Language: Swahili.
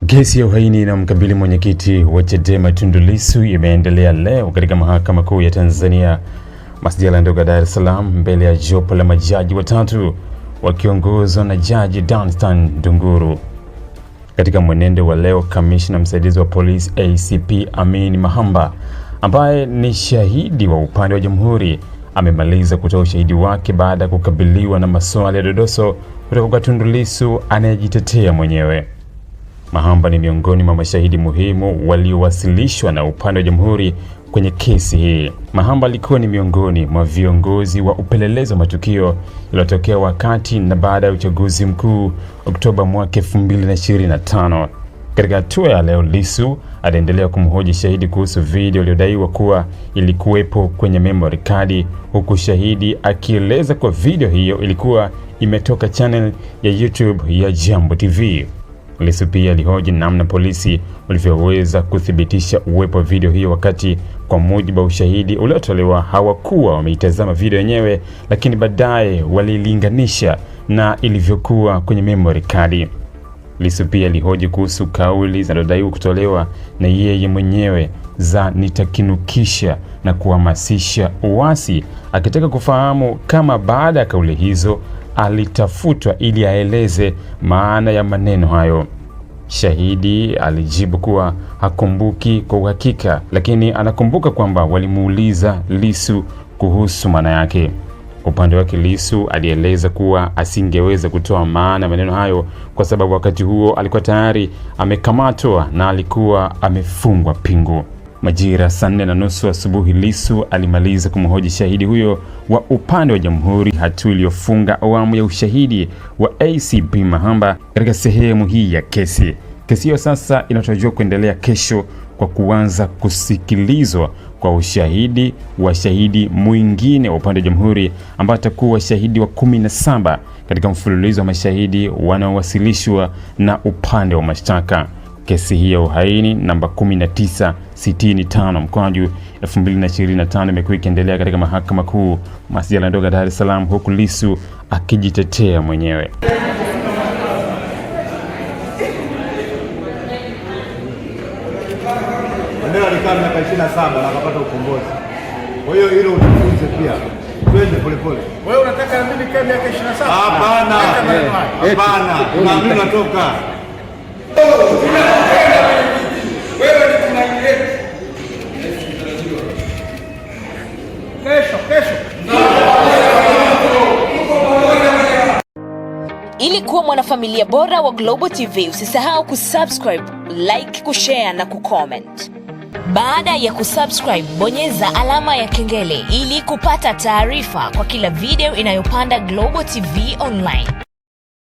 Kesi ya uhaini na mkabili mwenyekiti wa Chadema Tundu Lissu imeendelea leo katika Mahakama Kuu ya Tanzania, Masjala ndogo Dar es Salaam, mbele ya jopo la majaji watatu wakiongozwa na Jaji Danstan Ndunguru. Katika mwenendo wa leo, kamishna msaidizi wa polisi ACP Amin Mahamba, ambaye ni shahidi wa upande wa Jamhuri, amemaliza kutoa ushahidi wake baada ya kukabiliwa na maswali ya dodoso kutoka kwa Tundu Lissu anayejitetea mwenyewe. Mahamba ni miongoni mwa mashahidi muhimu waliowasilishwa na upande wa Jamhuri kwenye kesi hii. Mahamba alikuwa ni miongoni mwa viongozi wa upelelezi wa matukio yaliyotokea wakati na baada ya uchaguzi mkuu Oktoba mwaka 2025. Katika hatua ya leo, Lissu aliendelea kumhoji shahidi kuhusu video iliyodaiwa kuwa ilikuwepo kwenye memory card, huku shahidi akieleza kwa video hiyo ilikuwa imetoka channel ya YouTube ya Jambo TV. Lissu pia alihoji namna polisi walivyoweza kuthibitisha uwepo wa video hiyo wakati kwa mujibu wa ushahidi uliotolewa hawakuwa wameitazama video yenyewe, lakini baadaye walilinganisha na ilivyokuwa kwenye memory card. Lissu pia alihoji kuhusu kauli zinazodaiwa kutolewa na yeye mwenyewe za nitakinukisha na kuhamasisha uasi, akitaka kufahamu kama baada ya kauli hizo alitafutwa ili aeleze maana ya maneno hayo. Shahidi alijibu kuwa hakumbuki kwa uhakika, lakini anakumbuka kwamba walimuuliza Lissu kuhusu maana yake. Upande wake, Lissu alieleza kuwa asingeweza kutoa maana ya maneno hayo kwa sababu wakati huo alikuwa tayari amekamatwa na alikuwa amefungwa pingu. Majira saa 4:30 asubuhi, Lissu alimaliza kumhoji shahidi huyo wa upande wa Jamhuri, hatua iliyofunga awamu ya ushahidi wa ACP Mahamba katika sehemu hii ya kesi. Kesi hiyo sasa inatarajiwa kuendelea kesho kwa kuanza kusikilizwa kwa ushahidi wa shahidi mwingine wa upande wa Jamhuri, ambaye atakuwa shahidi wa 17 katika mfululizo wa mashahidi wanaowasilishwa na upande wa mashtaka. Kesi hii ya uhaini namba 1965/2025 imekuwa ikiendelea katika Mahakama Kuu Masjala ndogo Dar es Salaam, huku Lissu akijitetea mwenyewe. Ndio alikaa miaka 27 na akapata ukombozi. Kwa hiyo hilo ujifunze pia. Twende polepole. Wewe unataka mimi nikae miaka 27? Hapana. Hapana. Mimi natoka. Ili kuwa mwanafamilia bora wa Global TV, usisahau kusubscribe, like, kushare na kucomment. Baada ya kusubscribe, bonyeza alama ya kengele ili kupata taarifa kwa kila video inayopanda Global TV Online.